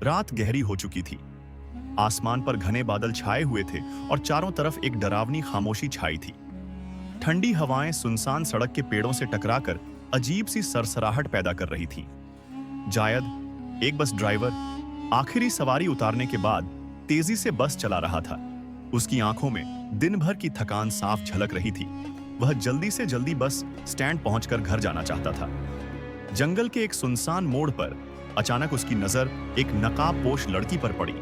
रात गहरी हो चुकी थी। आसमान पर घने बादल छाए हुए थे और चारों तरफ एक डरावनी खामोशी छाई थी। ठंडी हवाएं सुनसान सड़क के पेड़ों से टकराकर अजीब सी सरसराहट पैदा कर रही थीं। जायद, एक बस ड्राइवर, आखिरी सवारी उतारने के बाद तेजी से बस चला रहा था। उसकी आंखों में दिन भर की थकान साफ झलक रही थी। वह जल्दी से जल्दी बस स्टैंड पहुंचकर घर जाना चाहता था। जंगल के एक सुनसान मोड़ पर अचानक उसकी नजर एक नकाबपोश लड़की पर पड़ी,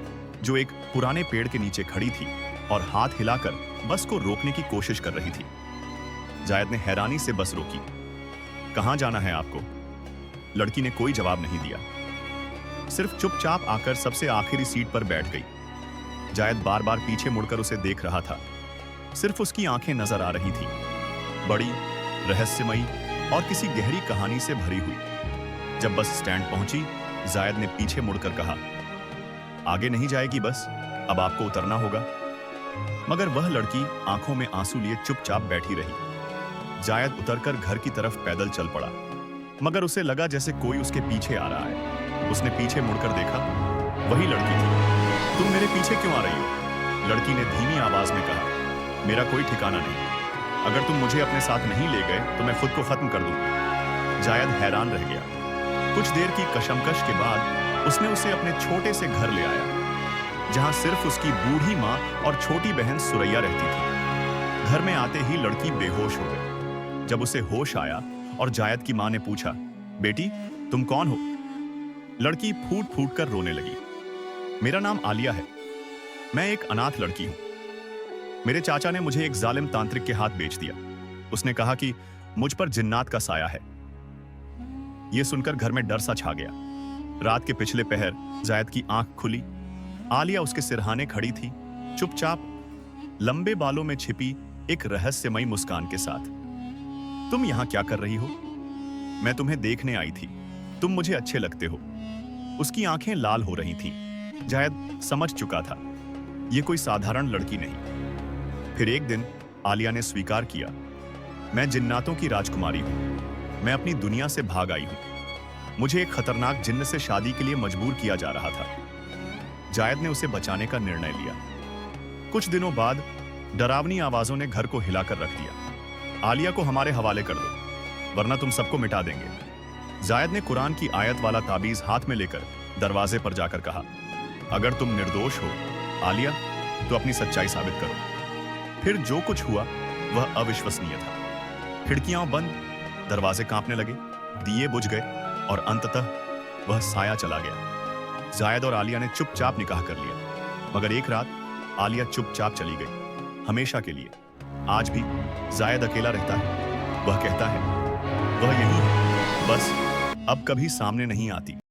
जो एक पुराने पेड़ के नीचे खड़ी थी और हाथ हिलाकर बस को रोकने की कोशिश कर रही थी। जायद ने हैरानी से बस रोकी। कहां जाना है आपको? लड़की ने कोई जवाब नहीं दिया, सिर्फ चुपचाप आकर सबसे आखिरी सीट पर बैठ गई। जायद बार बार पीछे मुड़कर उसे देख रहा था। सिर्फ उसकी आंखें नजर आ रही थीं, बड़ी, रहस्यमयी और किसी गहरी कहानी से भरी हुई। जब बस स्टैंड पहुंची, जायद ने पीछे मुड़कर कहा, आगे नहीं जाएगी बस, अब आपको उतरना होगा। मगर वह लड़की आंखों में आंसू लिए चुपचाप बैठी रही। जायद उतरकर घर की तरफ पैदल चल पड़ा, मगर उसे लगा जैसे कोई उसके पीछे आ रहा है। उसने पीछे मुड़कर देखा, वही लड़की थी। तुम मेरे पीछे क्यों आ रही हो? लड़की ने धीमी आवाज में कहा, मेरा कोई ठिकाना नहीं। अगर तुम मुझे अपने साथ नहीं ले गए तो मैं खुद को खत्म कर दूंगा। जायद हैरान रह गया। कुछ देर की कशमकश के बाद उसने उसे अपने छोटे से घर ले आया, जहां सिर्फ उसकी बूढ़ी माँ और छोटी बहन सुरैया रहती थी। घर में आते ही लड़की बेहोश हो गई। जब उसे होश आया और जायद की माँ ने पूछा, बेटी तुम कौन हो? लड़की फूट फूट कर रोने लगी। मेरा नाम आलिया है, मैं एक अनाथ लड़की हूं। मेरे चाचा ने मुझे एक जालिम तांत्रिक के हाथ बेच दिया। उसने कहा कि मुझ पर जिन्नात का साया है। यह सुनकर घर में डर सा छा गया। रात के पिछले पहर जायद की आंख खुली। आलिया उसके सिरहाने खड़ी थी, चुपचाप, लंबे बालों में छिपी एक रहस्यमयी मुस्कान के साथ। तुम यहां क्या कर रही हो? मैं तुम्हें देखने आई थी, तुम मुझे अच्छे लगते हो। उसकी आंखें लाल हो रही थीं। जायद समझ चुका था, यह कोई साधारण लड़की नहीं। फिर एक दिन आलिया ने स्वीकार किया, मैं जिन्नातों की राजकुमारी हूं। मैं अपनी दुनिया से भाग आई हूं। मुझे एक खतरनाक जिन्न से शादी के लिए मजबूर किया जा रहा था। जायद ने उसे बचाने का निर्णय लिया। कुछ दिनों बाद डरावनी आवाजों ने घर को हिलाकर रख दिया। आलिया को हमारे हवाले कर दो, वरना तुम सबको मिटा देंगे। जायद ने कुरान की आयत वाला ताबीज हाथ में लेकर दरवाजे पर जाकर कहा, अगर तुम निर्दोष हो आलिया, तो अपनी सच्चाई साबित करो। फिर जो कुछ हुआ वह अविश्वसनीय था। खिड़कियां बंद, दरवाजे कांपने लगे, दिए बुझ गए और अंततः वह साया चला गया। जायद और आलिया ने चुपचाप निकाह कर लिया। मगर एक रात आलिया चुपचाप चली गई, हमेशा के लिए। आज भी जायद अकेला रहता है। वह कहता है, वह यही है, बस अब कभी सामने नहीं आती।